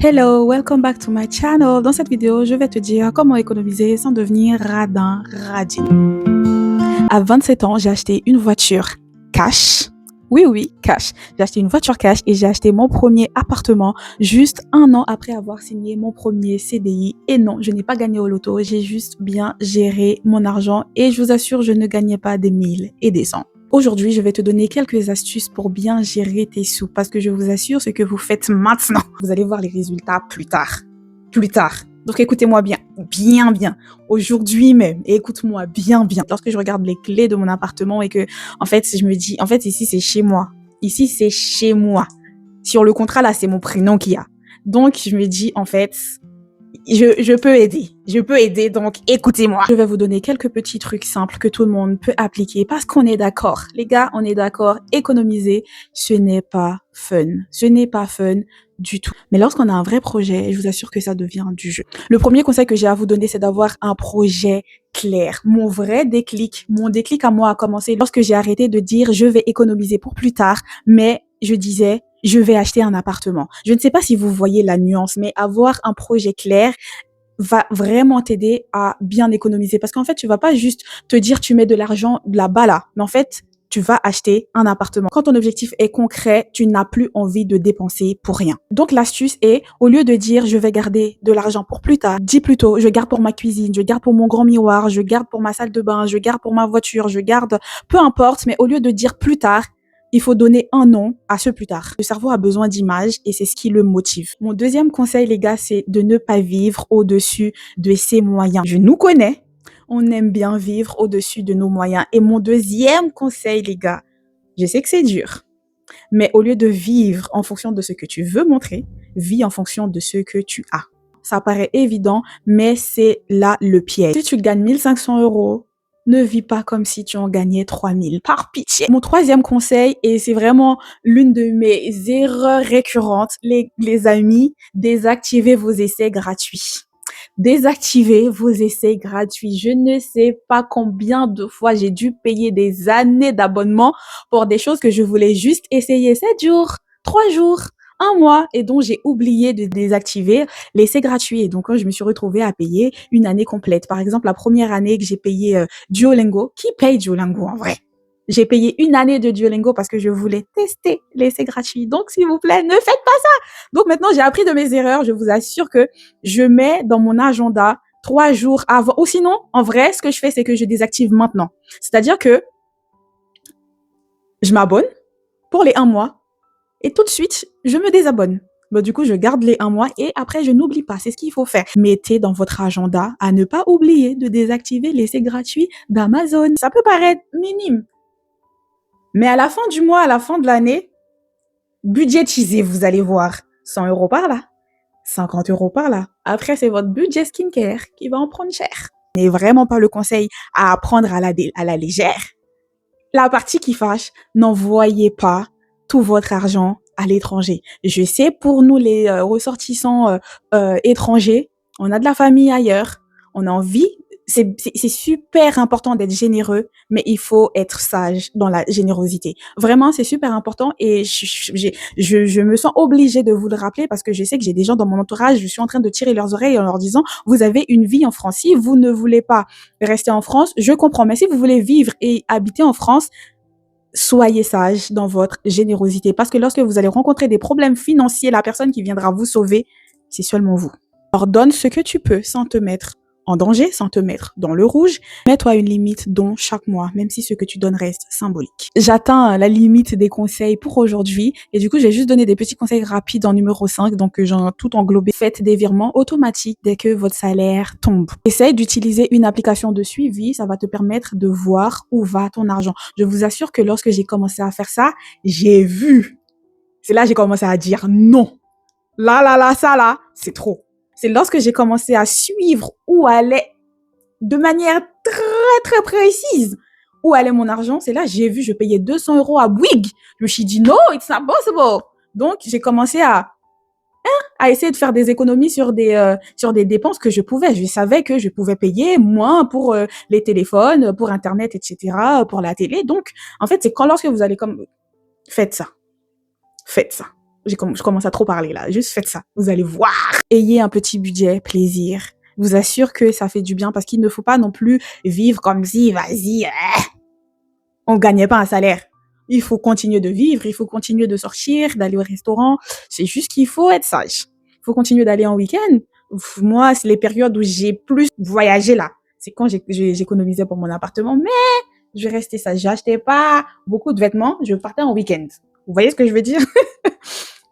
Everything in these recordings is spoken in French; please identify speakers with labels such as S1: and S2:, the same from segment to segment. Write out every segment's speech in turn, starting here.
S1: Hello, welcome back to my channel. Dans cette vidéo, je vais te dire comment économiser sans devenir radin, radine. À 27 ans, j'ai acheté une voiture cash. Oui, cash. J'ai acheté une voiture cash et j'ai acheté mon premier appartement juste un an après avoir signé mon premier CDI. Et non, je n'ai pas gagné au loto, j'ai juste bien géré mon argent et je vous assure, je ne gagnais pas des 1000 et des 100. Aujourd'hui, je vais te donner quelques astuces pour bien gérer tes sous parce que je vous assure, ce que vous faites maintenant, vous allez voir les résultats plus tard. Plus tard. Donc écoutez-moi bien, bien. Aujourd'hui même, écoute-moi bien. Lorsque je regarde les clés de mon appartement et que, en fait, je me dis, en fait, ici, c'est chez moi. Ici, c'est chez moi. Sur le contrat, là, c'est mon prénom qu'il y a. Donc, je me dis, en fait, je peux aider. Je peux aider, donc écoutez-moi. Je vais vous donner quelques petits trucs simples que tout le monde peut appliquer parce qu'on est d'accord. Les gars, on est d'accord. Économiser, ce n'est pas fun. Ce n'est pas fun du tout. Mais lorsqu'on a un vrai projet, je vous assure que ça devient du jeu. Le premier conseil que j'ai à vous donner, c'est d'avoir un projet clair. Mon déclic à moi a commencé lorsque j'ai arrêté de dire je vais économiser pour plus tard, mais je disais je vais acheter un appartement. Je ne sais pas si vous voyez la nuance, mais avoir un projet clair va vraiment t'aider à bien économiser. Parce qu'en fait, tu vas pas juste te dire tu mets de l'argent là-bas là, mais en fait, tu vas acheter un appartement. Quand ton objectif est concret, tu n'as plus envie de dépenser pour rien. Donc l'astuce est, au lieu de dire je vais garder de l'argent pour plus tard, dis plutôt je garde pour ma cuisine, je garde pour mon grand miroir, je garde pour ma salle de bain, je garde pour ma voiture, je garde, peu importe, mais au lieu de dire plus tard, il faut donner un nom à ce plus tard. Le cerveau a besoin d'images et c'est ce qui le motive. Mon deuxième conseil, les gars, c'est de ne pas vivre au-dessus de ses moyens. Je nous connais, on aime bien vivre au-dessus de nos moyens. Et mon deuxième conseil, les gars, je sais que c'est dur, mais au lieu de vivre en fonction de ce que tu veux montrer, vis en fonction de ce que tu as. Ça paraît évident, mais c'est là le piège. Si tu gagnes 1500 euros, ne vis pas comme si tu en gagnais 3000. Par pitié. Mon troisième conseil, et c'est vraiment l'une de mes erreurs récurrentes, les amis, désactivez vos essais gratuits. Désactivez vos essais gratuits. Je ne sais pas combien de fois j'ai dû payer des années d'abonnement pour des choses que je voulais juste essayer 7 jours, 3 jours, un mois et dont j'ai oublié de désactiver l'essai gratuit. Et donc, je me suis retrouvée à payer une année complète. Par exemple, la première année que j'ai payé Duolingo, qui paye Duolingo en vrai? J'ai payé une année de Duolingo parce que je voulais tester l'essai gratuit. Donc, s'il vous plaît, ne faites pas ça. Donc, maintenant, j'ai appris de mes erreurs. Je vous assure que je mets dans mon agenda 3 jours avant. Ou sinon, en vrai, ce que je fais, c'est que je désactive maintenant. C'est-à-dire que je m'abonne pour les 1 mois et tout de suite, je me désabonne. Bah, du coup, je garde les 1 mois et après, je n'oublie pas. C'est ce qu'il faut faire. Mettez dans votre agenda à ne pas oublier de désactiver l'essai gratuit d'Amazon. Ça peut paraître minime, mais à la fin du mois, à la fin de l'année, budgétisez, vous allez voir. 100 euros par là, 50 euros par là. Après, c'est votre budget skincare qui va en prendre cher. Ce n'est vraiment pas le conseil à prendre à la légère. La partie qui fâche, n'envoyez pas tout votre argent à l'étranger. Je sais, pour nous, les ressortissants étrangers, on a de la famille ailleurs, on a envie, c'est super important d'être généreux, mais il faut être sage dans la générosité. Vraiment, c'est super important et je me sens obligée de vous le rappeler parce que je sais que j'ai des gens dans mon entourage, je suis en train de tirer leurs oreilles en leur disant, vous avez une vie en France. Si vous ne voulez pas rester en France, je comprends, mais si vous voulez vivre et habiter en France, soyez sage dans votre générosité parce que lorsque vous allez rencontrer des problèmes financiers, la personne qui viendra vous sauver, c'est seulement vous. Alors donne ce que tu peux sans te mettre en danger, sans te mettre dans le rouge. Mets-toi une limite don chaque mois, même si ce que tu donnes reste symbolique. J'atteins la limite des conseils pour aujourd'hui et du coup, j'ai juste donné des petits conseils rapides en numéro 5, donc j'ai tout englobé. Faites des virements automatiques dès que votre salaire tombe. Essaye d'utiliser une application de suivi, ça va te permettre de voir où va ton argent. Je vous assure que lorsque j'ai commencé à faire ça, j'ai vu. C'est là que j'ai commencé à dire non. Ça là, c'est trop. C'est lorsque j'ai commencé à suivre où allait, de manière très précise, où allait mon argent. C'est là j'ai vu, je payais 200 euros à Bouygues. Je me suis dit, no, it's not possible. Donc, j'ai commencé à essayer de faire des économies sur des dépenses que je pouvais. Je savais que je pouvais payer moins pour les téléphones, pour Internet, etc., pour la télé. Donc, en fait, c'est lorsque vous allez faites ça. Faites ça. Je commence à trop parler là. Juste faites ça. Vous allez voir. Ayez un petit budget plaisir. Je vous assure que ça fait du bien parce qu'il ne faut pas non plus vivre comme si, vas-y, on ne gagnait pas un salaire. Il faut continuer de vivre, il faut continuer de sortir, d'aller au restaurant. C'est juste qu'il faut être sage. Il faut continuer d'aller en week-end. Moi, c'est les périodes où j'ai plus voyagé là. C'est quand j'économisais pour mon appartement. Mais je vais rester sage. J'achetais pas beaucoup de vêtements. Je partais en week-end. Vous voyez ce que je veux dire?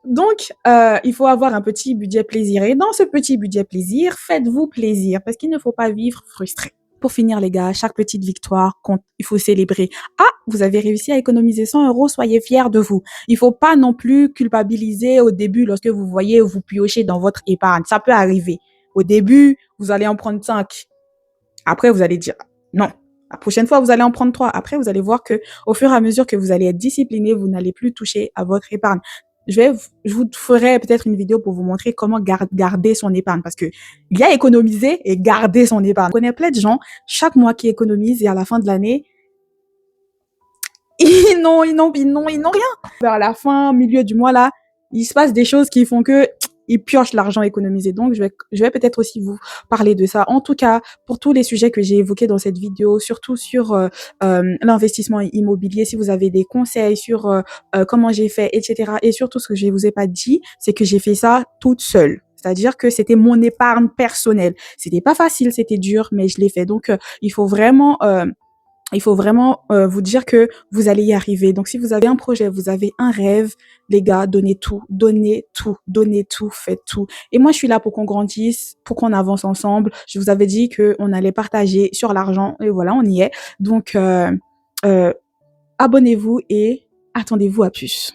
S1: Donc, il faut avoir un petit budget plaisir. Et dans ce petit budget plaisir, faites-vous plaisir parce qu'il ne faut pas vivre frustré. Pour finir, les gars, chaque petite victoire compte. Il faut célébrer. Ah, vous avez réussi à économiser 100 €, soyez fiers de vous. Il faut pas non plus culpabiliser au début lorsque vous voyez vous piocher dans votre épargne. Ça peut arriver. Au début, vous allez en prendre 5. Après, vous allez dire non. La prochaine fois, vous allez en prendre 3. Après, vous allez voir que au fur et à mesure que vous allez être discipliné, vous n'allez plus toucher à votre épargne. Je vous ferai peut-être une vidéo pour vous montrer comment garder son épargne parce que il y a économiser et garder son épargne. Je connais plein de gens chaque mois qui économisent et à la fin de l'année, ils n'ont rien. Vers la fin, milieu du mois là, il se passe des choses qui font que ils piochent l'argent économisé. Donc, je vais peut-être aussi vous parler de ça. En tout cas, pour tous les sujets que j'ai évoqués dans cette vidéo, surtout sur l'investissement immobilier, si vous avez des conseils sur comment j'ai fait, etc. Et surtout, ce que je vous ai pas dit, c'est que j'ai fait ça toute seule. C'est-à-dire que c'était mon épargne personnelle. C'était pas facile, c'était dur, mais je l'ai fait. Donc, il faut vraiment vous dire que vous allez y arriver. Donc, si vous avez un projet, vous avez un rêve, les gars, donnez tout, faites tout. Et moi, je suis là pour qu'on grandisse, pour qu'on avance ensemble. Je vous avais dit qu'on allait partager sur l'argent et voilà, on y est. Donc, euh, abonnez-vous et attendez-vous à plus.